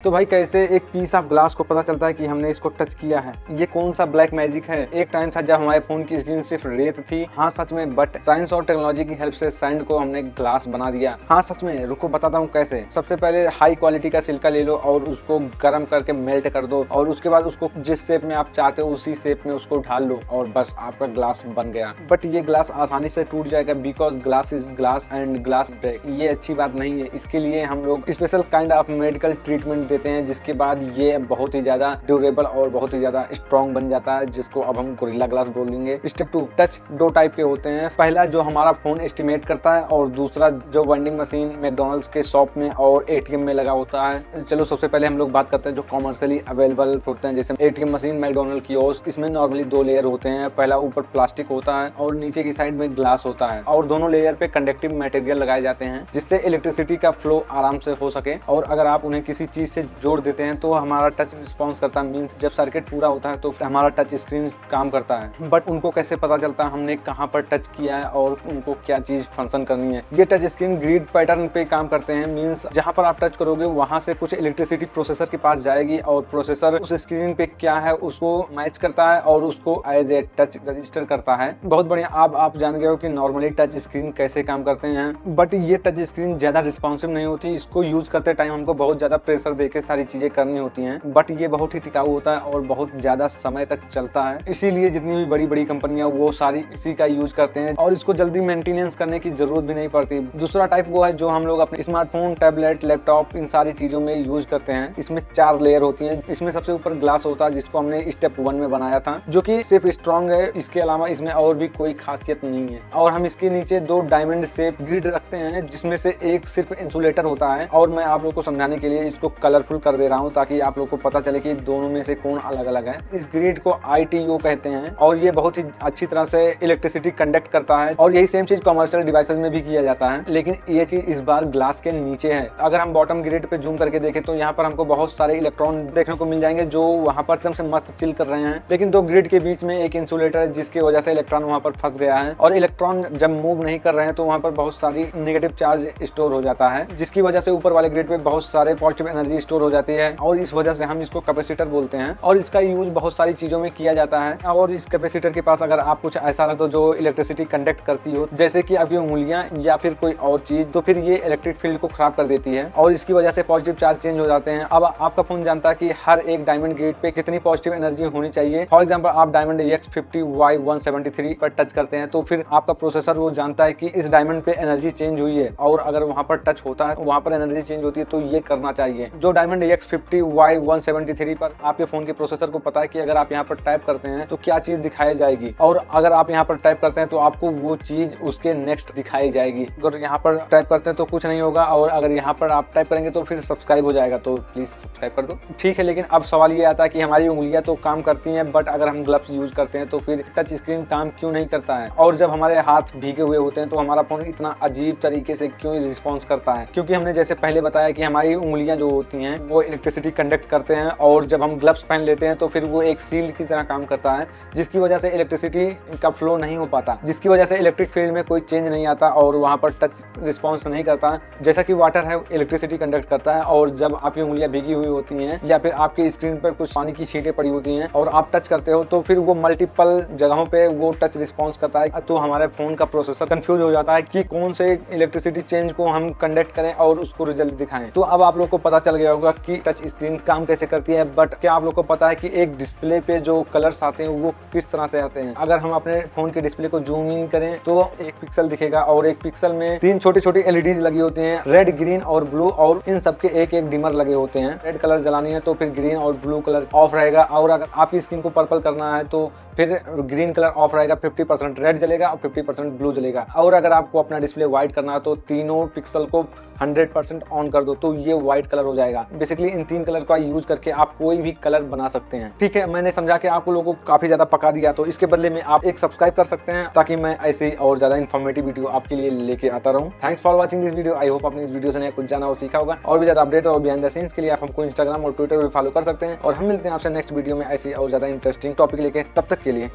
तो भाई कैसे एक पीस ऑफ ग्लास को पता चलता है कि हमने इसको टच किया है? ये कौन सा ब्लैक मैजिक है? एक टाइम था जब हमारे फोन की स्क्रीन सिर्फ रेत थी। हाँ सच में, बट साइंस और टेक्नोलॉजी की हेल्प से सैंड को हमने ग्लास बना दिया। हाँ सच में, रुको बताता हूँ कैसे। सबसे पहले हाई क्वालिटी का सिल्का ले लो और उसको गर्म करके मेल्ट कर दो और उसके बाद उसको जिस शेप में आप चाहते हो उसी शेप में उसको ढाल लो और बस आपका ग्लास बन गया। बट ये ग्लास आसानी से टूट जाएगा because glass is glass and glass break. ये अच्छी बात नहीं है। इसके लिए हम लोग special kind of medical treatment देते हैं, जिसके बाद ये बहुत ही ज्यादा ड्यूरेबल और बहुत ही ज्यादा स्ट्रॉन्ग बन जाता है, जिसको अब हम गोरिल्ला ग्लास बोल देंगे। स्टेप 2, टच दो टाइप के होते हैं। पहला जो हमारा फोन एस्टिमेट करता है और दूसरा जो वेंडिंग मशीन मैकडॉनल्ड्स के शॉप में और एटीएम में लगा होता है। चलो सबसे पहले हम लोग बात करते हैं जो कॉमर्शियली अवेलेबल होते हैं, जैसे एटीएम मशीन, मैकडॉनल्ड कियोस्क। इसमें नॉर्मली दो लेयर होते हैं। पहला ऊपर प्लास्टिक होता है और नीचे की साइड में ग्लास होता है और दोनों लेयर पे कंडक्टिव मटेरियल लगाए जाते हैं जिससे इलेक्ट्रिसिटी का फ्लो आराम से हो सके। और अगर आप उन्हें किसी चीज से जोड़ देते हैं तो हमारा टच रिस्पॉन्स करता है। मींस जब सर्किट पूरा होता है तो हमारा टच स्क्रीन काम करता है। बट उनको कैसे पता चलता है हमने कहाँ पर टच किया है और उनको क्या चीज फंक्शन करनी है? ये टच स्क्रीन ग्रिड पैटर्न पे काम करते हैं। मींस जहाँ पर आप टच करोगे वहां से कुछ इलेक्ट्रिसिटी प्रोसेसर के पास जाएगी और प्रोसेसर उस स्क्रीन पे क्या है उसको मैच करता है और उसको एज ए टच रजिस्टर करता है। बहुत बढ़िया। आप जान गए हो कि नॉर्मली टच स्क्रीन कैसे काम करते हैं। बट ये टच स्क्रीन ज्यादा रिस्पॉन्सिव नहीं होती। इसको यूज करते टाइम हमको बहुत ज्यादा प्रेशर देके सारी चीजें करनी होती हैं। बट ये बहुत ही टिकाऊ होता है और बहुत ज्यादा समय तक चलता है। इसीलिए जितनी भी बड़ी बड़ी कंपनियां वो सारी इसी का यूज करते हैं और इसको जल्दी मेंटेनेंस करने की जरूरत भी नहीं पड़ती। दूसरा टाइप वो है जो हम लोग अपने स्मार्टफोन, टैबलेट, लैपटॉप इन सारी चीजों में यूज करते हैं। इसमें 4 लेयर होती हैं। इसमें सबसे ऊपर ग्लास होता है जिसको हमने स्टेप 1 में बनाया था, जो कि सिर्फ स्ट्रॉन्ग है। इसके अलावा इसमें और भी कोई खासियत नहीं है। और हम इसके नीचे 2 डायमंड शेप ग्रिड रखते हैं जिसमें से एक सिर्फ इंसुलेटर होता है। और मैं आप लोग को समझाने के लिए इसको कलरफुल कर दे रहा हूँ ताकि आप लोग को पता चले कि दोनों में से कौन अलग अलग है। इस ग्रिड को ITO कहते हैं और ये बहुत ही अच्छी तरह से इलेक्ट्रिसिटी कंडक्ट करता है और यही सेम चीज कमर्शियल डिवाइसेस में भी किया जाता है। लेकिन ये चीज इस बार ग्लास के नीचे है। अगर हम बॉटम ग्रिड पे जूम करके देखें तो यहाँ पर हमको बहुत सारे इलेक्ट्रॉन देखने को मिल जाएंगे जो वहाँ पर एकदम से मस्त चिल कर रहे हैं। लेकिन 2 ग्रिड के बीच में एक इंसुलेटर है जिसकी वजह से इलेक्ट्रॉन वहाँ पर फंस गया है और इलेक्ट्रॉन जब मूव नहीं कर रहे हैं तो वहाँ पर बहुत सारी नेगेटिव चार्ज स्टोर हो जाता है, जिसकी वजह से ऊपर वाले ग्रिड पे बहुत सारे पॉजिटिव एनर्जी स्टोर हो जाती है और इस वजह से हम इसको कैपेसिटर बोलते हैं। और इसका यूज बहुत सारी चीजों में किया जाता है। और इस कैपेसिटर के पास अगर आप कुछ ऐसा रख दो जो इलेक्ट्रिसिटी कंडक्ट करती हो, जैसे कि आपकी उंगलियां या फिर कोई और चीज, तो फिर ये इलेक्ट्रिक फील्ड को खराब कर देती है और इसकी वजह से पॉजिटिव चार्ज चेंज हो जाते हैं। अब आपका फोन जानता है कि हर एक डायमंड ग्रिड पे कितनी पॉजिटिव एनर्जी होनी चाहिए। फॉर एग्जाम्पल आप डायमंड X50Y173 पर टच करते हैं तो फिर आपका प्रोसेसर वो जानता है कि इस डायमंड पे एनर्जी चेंज हुई है और अगर वहां पर टच होता है वहां पर एनर्जी चेंज होती है तो ये करना चाहिए। जो डायमंड X50Y173 पर आपके फोन के प्रोसेसर को पता है कि अगर आप यहाँ पर टाइप करते हैं तो क्या चीज दिखाई जाएगी और अगर आप यहाँ पर टाइप करते हैं तो आपको वो चीज उसके नेक्स्ट दिखाई जाएगी। अगर यहाँ पर टाइप करते हैं तो कुछ नहीं होगा और अगर यहाँ पर आप टाइप करेंगे तो फिर सब्सक्राइब हो जाएगा। तो प्लीज सब्सक्राइब कर दो। ठीक है, लेकिन अब सवाल ये आता है कि हमारी उंगलियां तो काम करती हैं बट अगर हम ग्लव्स यूज करते हैं तो फिर टच स्क्रीन काम क्यों नहीं करता है? और जब हमारे हाथ भीगे हुए होते हैं तो हमारा फोन इतना अजीब तरीके से क्यों रिस्पॉन्स करता है? क्योंकि हमने जैसे पहले बताया कि हमारी उंगलियां जो होती हैं वो इलेक्ट्रिसिटी कंडक्ट करते हैं और जब हम ग्लव्स पहन लेते हैं तो फिर वो एक सील की तरह काम करता है, जिसकी वजह से इलेक्ट्रिसिटी का फ्लो नहीं हो पाता, जिसकी वजह से इलेक्ट्रिक फील्ड में कोई चेंज नहीं आता और वहां पर टच रिस्पॉन्स नहीं करता। जैसा कि वाटर है इलेक्ट्रिसिटी कंडक्ट करता है और जब आपकी उंगलियां भीगी हुई होती हैं या फिर आपकी स्क्रीन पर कुछ पानी की छींटें पड़ी होती हैं और आप टच करते हो तो फिर वो मल्टीपल जगहों पे वो टच रिस्पॉन्स करता है। तो हमारे फोन का प्रोसेसर कंफ्यूज हो जाता है कि कौन से इलेक्ट्रिसिटी चेंज को हम कंडक्ट करें और उसको रिजल्ट दिखाएं। तो अब आप लोग को पता चल गया होगा कि टच स्क्रीन काम कैसे करती है। बट क्या आप लोग को पता है कि एक डिस्प्ले पे जो कलर्स आते हैं वो किस तरह से आते हैं? अगर हम अपने फोन के डिस्प्ले को जूम इन करें तो एक पिक्सल दिखेगा और एक पिक्सल में 3 छोटी छोटी LEDs लगी होती हैं, रेड, ग्रीन और ब्लू, और इन सबके एक एक डिमर लगे होते हैं। रेड कलर जलानी है तो फिर ग्रीन और ब्लू कलर ऑफ रहेगा और अगर आपकी स्क्रीन को पर्पल करना है तो फिर ग्रीन कलर ऑफ रहेगा, 50% रेड जलेगा और 50% ब्लू जलेगा। और अगर आपको अपना डिस्प्ले व्हाइट करना है तो तीनों पिक्सल को 100% ऑन कर दो तो ये व्हाइट कलर हो जाएगा। बेसिकली इन 3 कलर का यूज करके आप कोई भी कलर बना सकते हैं। ठीक है, मैंने समझा कि आप लोगों को काफी ज्यादा पका दिया, तो इसके बदले में आप एक सब्सक्राइब कर सकते हैं ताकि मैं ऐसे ही और ज्यादा इन्फॉर्मेटिव वीडियो आपके लिए लेके आता रहूं। Thanks for watching this video. I hope आपने इस वीडियो से नया कुछ जाना और सीखा होगा। और भी ज्यादा अपडेट और बिहाइंड द सीन्स के लिए आप हमको इंस्टाग्राम और ट्विटर पर फॉलो कर सकते हैं और हम मिलते हैं आपसे नेक्स्ट वीडियो में ऐसी और ज्यादा इंटरेस्टिंग टॉपिक लेके। तब तक के लिए